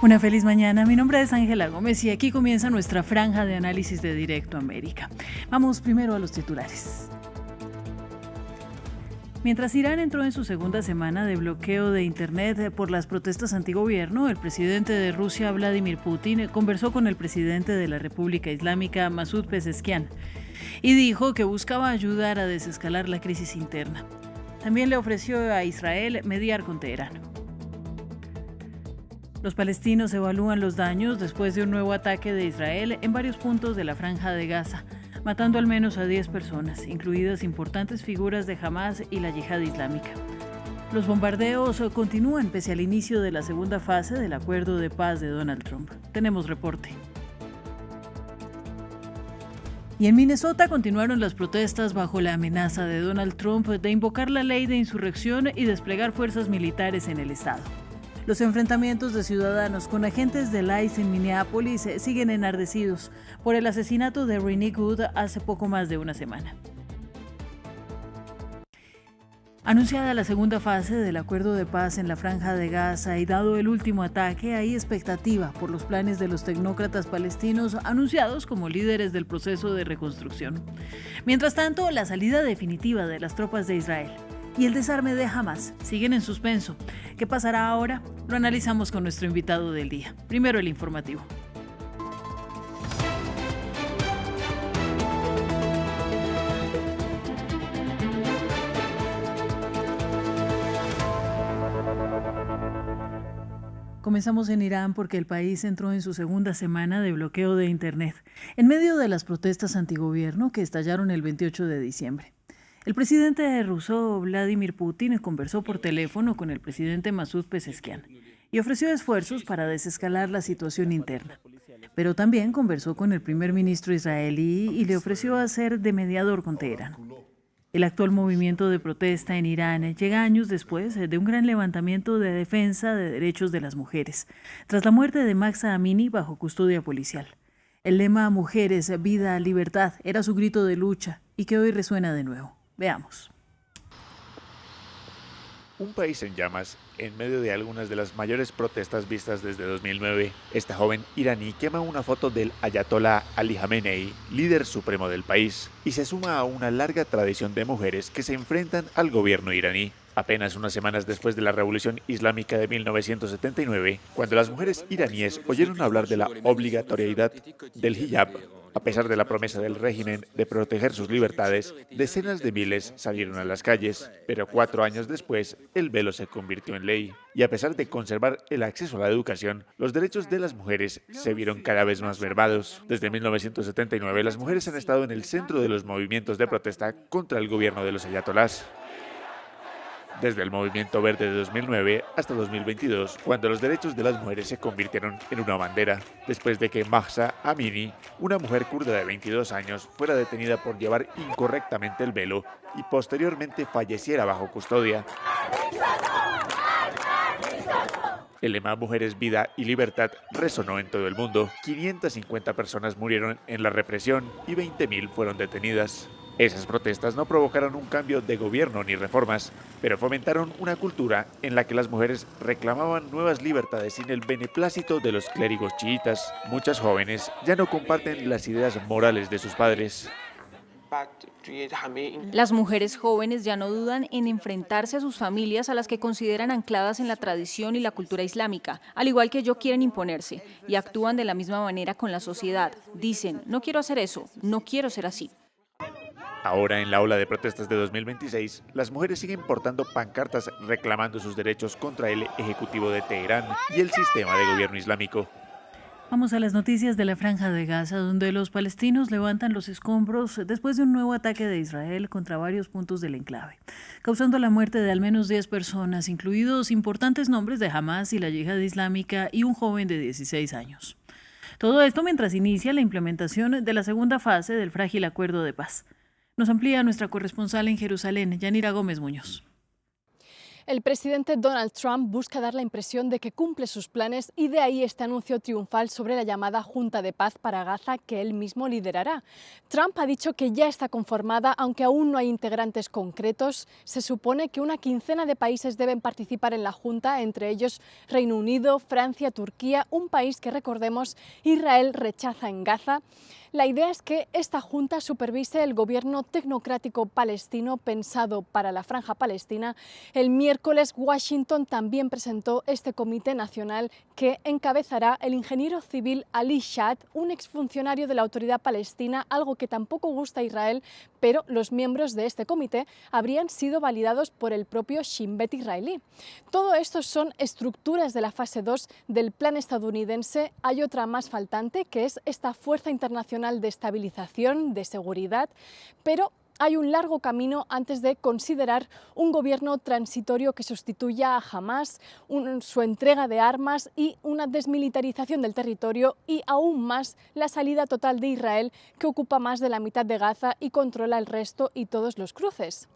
Una feliz mañana, mi nombre es Ángela Gómez y aquí comienza nuestra franja de análisis de Directo América. Vamos primero a los titulares. Mientras Irán entró en su segunda semana de bloqueo de Internet por las protestas antigobierno, el presidente de Rusia, Vladimir Putin, conversó con el presidente de la República Islámica, Masoud Pezeshkian, y dijo que buscaba ayudar a desescalar la crisis interna. También le ofreció a Israel mediar con Teherán. Los palestinos evalúan los daños después de un nuevo ataque de Israel en varios puntos de la Franja de Gaza, matando al menos a 10 personas, incluidas importantes figuras de Hamas y la Yihad Islámica. Los bombardeos continúan pese al inicio de la segunda fase del acuerdo de paz de Donald Trump. Tenemos reporte. Y en Minnesota continuaron las protestas bajo la amenaza de Donald Trump de invocar la ley de insurrección y desplegar fuerzas militares en el estado. Los enfrentamientos de ciudadanos con agentes del ICE en Minneapolis siguen enardecidos por el asesinato de Renee Good hace poco más de una semana. Anunciada la segunda fase del acuerdo de paz en la Franja de Gaza y dado el último ataque, hay expectativa por los planes de los tecnócratas palestinos anunciados como líderes del proceso de reconstrucción. Mientras tanto, la salida definitiva de las tropas de Israel y el desarme de Hamas siguen en suspenso. ¿Qué pasará ahora? Lo analizamos con nuestro invitado del día. Primero el informativo. Comenzamos en Irán porque el país entró en su segunda semana de bloqueo de Internet, en medio de las protestas antigobierno que estallaron el 28 de diciembre. El presidente ruso, Vladimir Putin, conversó por teléfono con el presidente Masoud Pezeshkian y ofreció esfuerzos para desescalar la situación interna. Pero también conversó con el primer ministro israelí y le ofreció hacer de mediador con Teherán. El actual movimiento de protesta en Irán llega años después de un gran levantamiento de defensa de derechos de las mujeres, tras la muerte de Mahsa Amini bajo custodia policial. El lema "Mujeres, vida, libertad" era su grito de lucha y que hoy resuena de nuevo. Veamos. Un país en llamas, en medio de algunas de las mayores protestas vistas desde 2009. Esta joven iraní quema una foto del Ayatollah Ali Khamenei, líder supremo del país, y se suma a una larga tradición de mujeres que se enfrentan al gobierno iraní. Apenas unas semanas después de la Revolución Islámica de 1979, cuando las mujeres iraníes oyeron hablar de la obligatoriedad del hijab, a pesar de la promesa del régimen de proteger sus libertades, decenas de miles salieron a las calles. Pero 4 años después, el velo se convirtió en ley. Y a pesar de conservar el acceso a la educación, los derechos de las mujeres se vieron cada vez más mermados. Desde 1979, las mujeres han estado en el centro de los movimientos de protesta contra el gobierno de los ayatolás. Desde el movimiento verde de 2009 hasta 2022, cuando los derechos de las mujeres se convirtieron en una bandera, después de que Mahsa Amini, una mujer kurda de 22 años, fuera detenida por llevar incorrectamente el velo y posteriormente falleciera bajo custodia. El lema "Mujeres, vida y libertad" resonó en todo el mundo. 550 personas murieron en la represión y 20.000 fueron detenidas. Esas protestas no provocaron un cambio de gobierno ni reformas, pero fomentaron una cultura en la que las mujeres reclamaban nuevas libertades sin el beneplácito de los clérigos chiitas. Muchas jóvenes ya no comparten las ideas morales de sus padres. Las mujeres jóvenes ya no dudan en enfrentarse a sus familias, a las que consideran ancladas en la tradición y la cultura islámica. Al igual que yo, quieren imponerse y actúan de la misma manera con la sociedad. Dicen: no quiero hacer eso, no quiero ser así. Ahora, en la ola de protestas de 2026, las mujeres siguen portando pancartas reclamando sus derechos contra el Ejecutivo de Teherán y el sistema de gobierno islámico. Vamos a las noticias de la Franja de Gaza, donde los palestinos levantan los escombros después de un nuevo ataque de Israel contra varios puntos del enclave, causando la muerte de al menos 10 personas, incluidos importantes nombres de Hamas y la Yihad Islámica y un joven de 16 años. Todo esto mientras inicia la implementación de la segunda fase del frágil acuerdo de paz. Nos amplía nuestra corresponsal en Jerusalén, Yanira Gómez Muñoz. El presidente Donald Trump busca dar la impresión de que cumple sus planes y de ahí este anuncio triunfal sobre la llamada Junta de Paz para Gaza que él mismo liderará. Trump ha dicho que ya está conformada, aunque aún no hay integrantes concretos. Se supone que una quincena de países deben participar en la Junta, entre ellos Reino Unido, Francia, Turquía, un país que, recordemos, Israel rechaza en Gaza. La idea es que esta junta supervise el gobierno tecnocrático palestino pensado para la Franja Palestina. El miércoles Washington también presentó este comité nacional que encabezará el ingeniero civil Ali Shad, un exfuncionario de la Autoridad Palestina, algo que tampoco gusta a Israel, pero los miembros de este comité habrían sido validados por el propio Shin Bet israelí. Todo esto son estructuras de la fase 2 del plan estadounidense. Hay otra más faltante, que es esta fuerza internacional de estabilización, de seguridad, pero hay un largo camino antes de considerar un gobierno transitorio que sustituya a Hamás, su entrega de armas y una desmilitarización del territorio y aún más la salida total de Israel, que ocupa más de la mitad de Gaza y controla el resto y todos los cruces.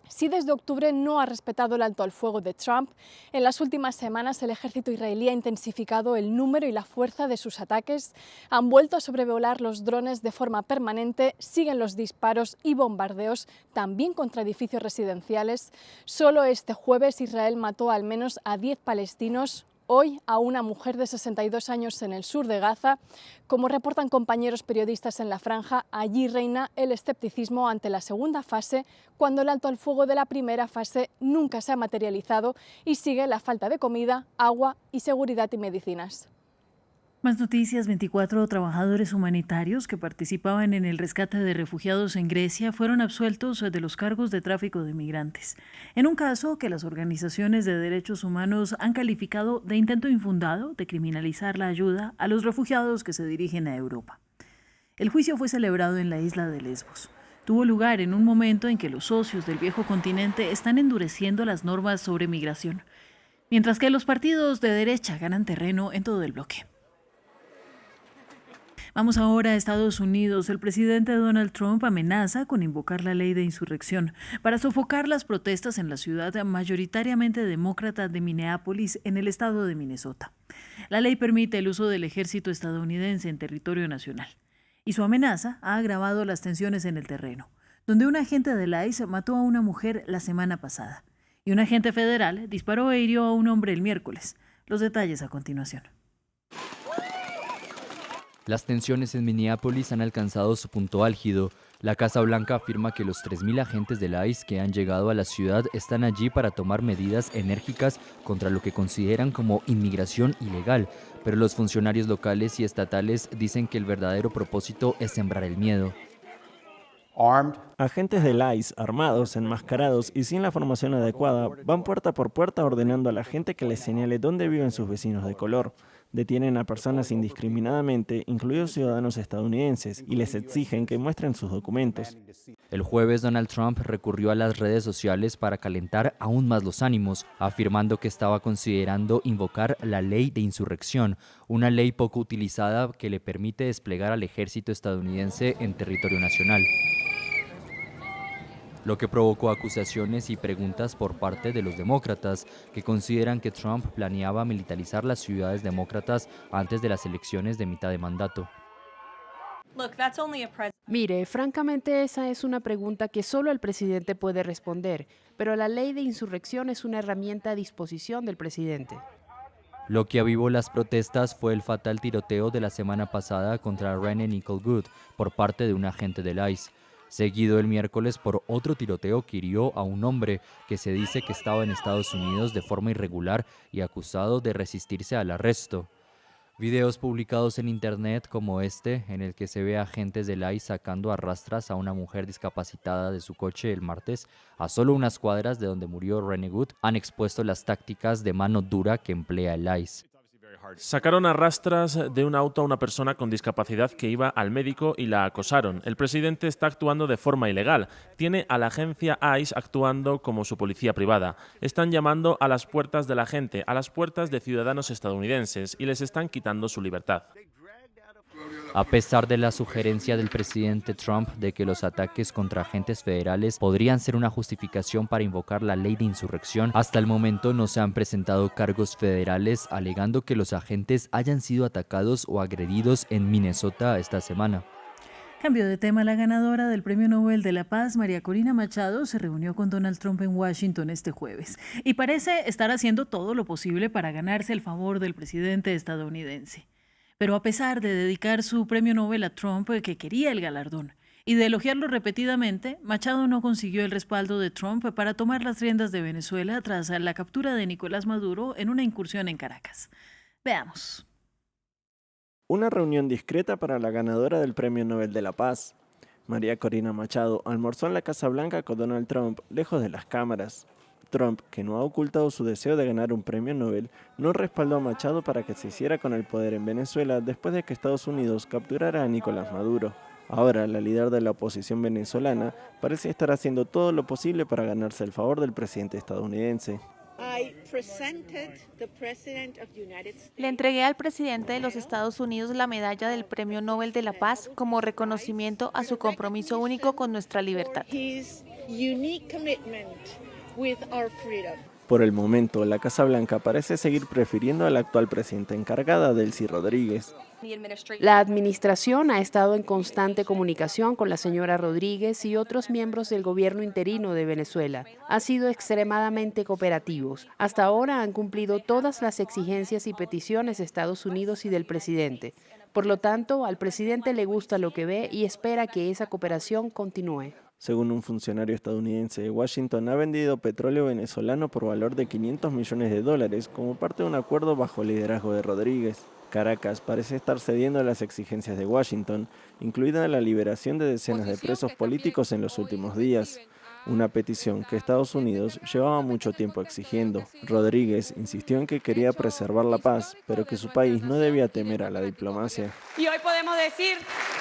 Si desde octubre no ha respetado el alto al fuego de Trump, en las últimas semanas el ejército israelí ha intensificado el número y la fuerza de sus ataques, han vuelto a sobrevolar los drones de forma permanente, siguen los disparos y bombardeos, también contra edificios residenciales. Solo este jueves Israel mató al menos a 10 palestinos, hoy a una mujer de 62 años en el sur de Gaza. Como reportan compañeros periodistas en la franja, allí reina el escepticismo ante la segunda fase, cuando el alto al fuego de la primera fase nunca se ha materializado y sigue la falta de comida, agua y seguridad y medicinas. Más noticias: 24 trabajadores humanitarios que participaban en el rescate de refugiados en Grecia fueron absueltos de los cargos de tráfico de migrantes, en un caso que las organizaciones de derechos humanos han calificado de intento infundado de criminalizar la ayuda a los refugiados que se dirigen a Europa. El juicio fue celebrado en la isla de Lesbos. Tuvo lugar en un momento en que los socios del viejo continente están endureciendo las normas sobre migración, mientras que los partidos de derecha ganan terreno en todo el bloque. Vamos ahora a Estados Unidos. El presidente Donald Trump amenaza con invocar la ley de insurrección para sofocar las protestas en la ciudad mayoritariamente demócrata de Minneapolis, en el estado de Minnesota. La ley permite el uso del ejército estadounidense en territorio nacional, y su amenaza ha agravado las tensiones en el terreno, donde un agente del ICE mató a una mujer la semana pasada y un agente federal disparó e hirió a un hombre el miércoles. Los detalles a continuación. Las tensiones en Minneapolis han alcanzado su punto álgido. La Casa Blanca afirma que los 3.000 agentes del ICE que han llegado a la ciudad están allí para tomar medidas enérgicas contra lo que consideran como inmigración ilegal, pero los funcionarios locales y estatales dicen que el verdadero propósito es sembrar el miedo. Agentes del ICE, armados, enmascarados y sin la formación adecuada, van puerta por puerta ordenando a la gente que les señale dónde viven sus vecinos de color. Detienen a personas indiscriminadamente, incluidos ciudadanos estadounidenses, y les exigen que muestren sus documentos. El jueves, Donald Trump recurrió a las redes sociales para calentar aún más los ánimos, afirmando que estaba considerando invocar la ley de insurrección, una ley poco utilizada que le permite desplegar al ejército estadounidense en territorio nacional, lo que provocó acusaciones y preguntas por parte de los demócratas, que consideran que Trump planeaba militarizar las ciudades demócratas antes de las elecciones de mitad de mandato. Mire, francamente esa es una pregunta que solo el presidente puede responder, pero la ley de insurrección es una herramienta a disposición del presidente. Lo que avivó las protestas fue el fatal tiroteo de la semana pasada contra Rene Nicole Good por parte de un agente del ICE, seguido el miércoles por otro tiroteo que hirió a un hombre que se dice que estaba en Estados Unidos de forma irregular y acusado de resistirse al arresto. Videos publicados en internet como este, en el que se ve a agentes del ICE sacando a rastras a una mujer discapacitada de su coche el martes, a solo unas cuadras de donde murió Rene Good, han expuesto las tácticas de mano dura que emplea el ICE. Sacaron a rastras de un auto a una persona con discapacidad que iba al médico y la acosaron. El presidente está actuando de forma ilegal. Tiene a la agencia ICE actuando como su policía privada. Están llamando a las puertas de la gente, a las puertas de ciudadanos estadounidenses, y les están quitando su libertad. A pesar de la sugerencia del presidente Trump de que los ataques contra agentes federales podrían ser una justificación para invocar la ley de insurrección, hasta el momento no se han presentado cargos federales alegando que los agentes hayan sido atacados o agredidos en Minnesota esta semana. Cambio de tema, la ganadora del Premio Nobel de la Paz, María Corina Machado, se reunió con Donald Trump en Washington este jueves y parece estar haciendo todo lo posible para ganarse el favor del presidente estadounidense. Pero a pesar de dedicar su premio Nobel a Trump, que quería el galardón, y de elogiarlo repetidamente, Machado no consiguió el respaldo de Trump para tomar las riendas de Venezuela tras la captura de Nicolás Maduro en una incursión en Caracas. Veamos. Una reunión discreta para la ganadora del Premio Nobel de la Paz. María Corina Machado almorzó en la Casa Blanca con Donald Trump, lejos de las cámaras. Trump, que no ha ocultado su deseo de ganar un premio Nobel, no respaldó a Machado para que se hiciera con el poder en Venezuela después de que Estados Unidos capturara a Nicolás Maduro. Ahora, la líder de la oposición venezolana parece estar haciendo todo lo posible para ganarse el favor del presidente estadounidense. Le entregué al presidente de los Estados Unidos la medalla del Premio Nobel de la Paz como reconocimiento a su compromiso único con nuestra libertad. Por el momento, la Casa Blanca parece seguir prefiriendo a la actual presidenta encargada, Delcy Rodríguez. La administración ha estado en constante comunicación con la señora Rodríguez y otros miembros del gobierno interino de Venezuela. Ha sido extremadamente cooperativos. Hasta ahora han cumplido todas las exigencias y peticiones de Estados Unidos y del presidente. Por lo tanto, al presidente le gusta lo que ve y espera que esa cooperación continúe. Según un funcionario estadounidense, Washington ha vendido petróleo venezolano por valor de $500 millones como parte de un acuerdo bajo liderazgo de Rodríguez. Caracas parece estar cediendo a las exigencias de Washington, incluida la liberación de decenas de presos políticos en los últimos días, una petición que Estados Unidos llevaba mucho tiempo exigiendo. Rodríguez insistió en que quería preservar la paz, pero que su país no debía temer a la diplomacia. Y hoy podemos decir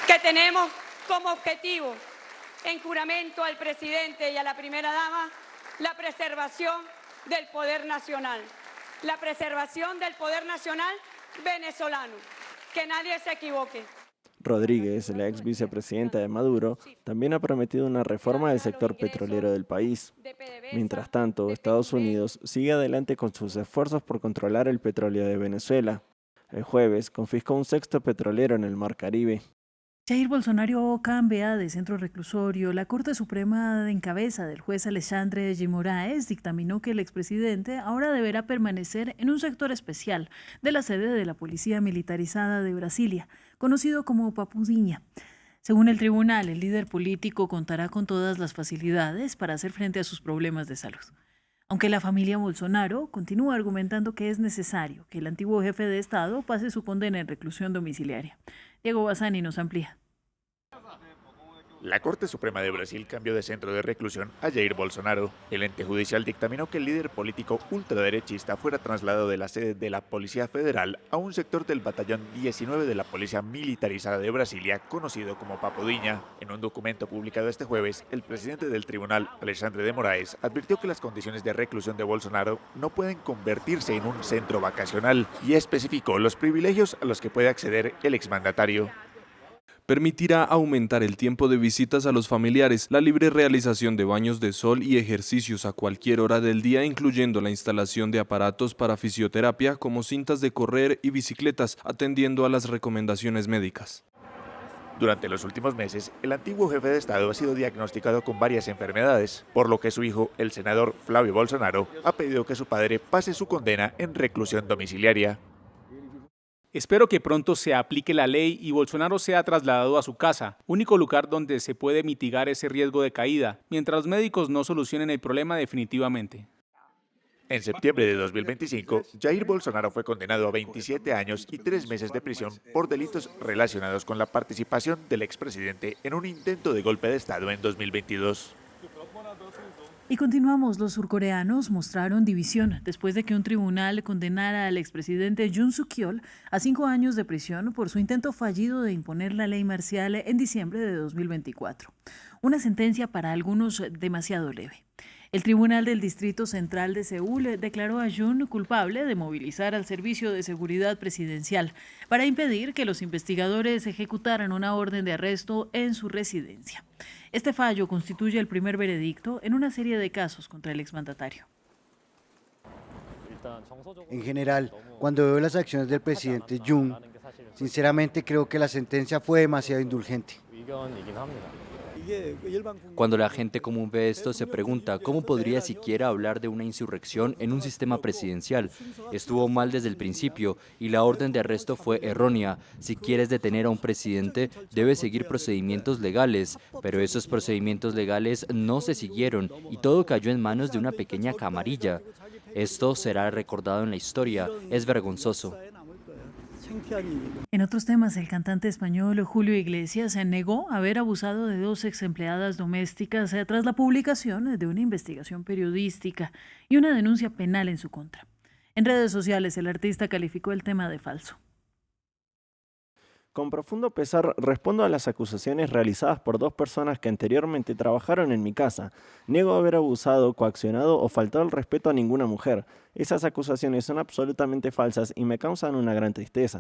que tenemos como objetivo, en juramento al presidente y a la primera dama, la preservación del poder nacional. La preservación del poder nacional venezolano. Que nadie se equivoque. Rodríguez, la ex vicepresidenta de Maduro, también ha prometido una reforma del sector petrolero del país. Mientras tanto, Estados Unidos sigue adelante con sus esfuerzos por controlar el petróleo de Venezuela. El jueves confiscó un sexto petrolero en el Mar Caribe. Jair Bolsonaro cambia de centro reclusorio. La Corte Suprema, en cabeza del juez Alexandre de Moraes, dictaminó que el expresidente ahora deberá permanecer en un sector especial de la sede de la Policía Militarizada de Brasilia, conocido como Papudiña. Según el tribunal, el líder político contará con todas las facilidades para hacer frente a sus problemas de salud. Aunque la familia Bolsonaro continúa argumentando que es necesario que el antiguo jefe de Estado pase su condena en reclusión domiciliaria. Diego Bassani nos amplía. La Corte Suprema de Brasil cambió de centro de reclusión a Jair Bolsonaro. El ente judicial dictaminó que el líder político ultraderechista fuera trasladado de la sede de la Policía Federal a un sector del batallón 19 de la Policía Militarizada de Brasilia, conocido como Papudiña. En un documento publicado este jueves, el presidente del tribunal, Alexandre de Moraes, advirtió que las condiciones de reclusión de Bolsonaro no pueden convertirse en un centro vacacional y especificó los privilegios a los que puede acceder el exmandatario. Permitirá aumentar el tiempo de visitas a los familiares, la libre realización de baños de sol y ejercicios a cualquier hora del día, incluyendo la instalación de aparatos para fisioterapia como cintas de correr y bicicletas, atendiendo a las recomendaciones médicas. Durante los últimos meses, el antiguo jefe de Estado ha sido diagnosticado con varias enfermedades, por lo que su hijo, el senador Flavio Bolsonaro, ha pedido que su padre pase su condena en reclusión domiciliaria. Espero que pronto se aplique la ley y Bolsonaro sea trasladado a su casa, único lugar donde se puede mitigar ese riesgo de caída, mientras los médicos no solucionen el problema definitivamente. En septiembre de 2025, Jair Bolsonaro fue condenado a 27 años y 3 meses de prisión por delitos relacionados con la participación del expresidente en un intento de golpe de Estado en 2022. Y continuamos, los surcoreanos mostraron división después de que un tribunal condenara al expresidente Yoon Suk-yeol a 5 años de prisión por su intento fallido de imponer la ley marcial en diciembre de 2024. Una sentencia para algunos demasiado leve. El Tribunal del Distrito Central de Seúl declaró a Jun culpable de movilizar al Servicio de Seguridad Presidencial para impedir que los investigadores ejecutaran una orden de arresto en su residencia. Este fallo constituye el primer veredicto en una serie de casos contra el exmandatario. En general, cuando veo las acciones del presidente Jun, sinceramente creo que la sentencia fue demasiado indulgente. Cuando la gente común ve esto, se pregunta cómo podría siquiera hablar de una insurrección en un sistema presidencial. Estuvo mal desde el principio y la orden de arresto fue errónea. Si quieres detener a un presidente, debes seguir procedimientos legales, pero esos procedimientos legales no se siguieron y todo cayó en manos de una pequeña camarilla. Esto será recordado en la historia. Es vergonzoso. En otros temas, el cantante español Julio Iglesias se negó a haber abusado de 2 exempleadas domésticas tras la publicación de una investigación periodística y una denuncia penal en su contra. En redes sociales, el artista calificó el tema de falso. Con profundo pesar, respondo a las acusaciones realizadas por 2 personas que anteriormente trabajaron en mi casa. Niego haber abusado, coaccionado o faltado el respeto a ninguna mujer. Esas acusaciones son absolutamente falsas y me causan una gran tristeza.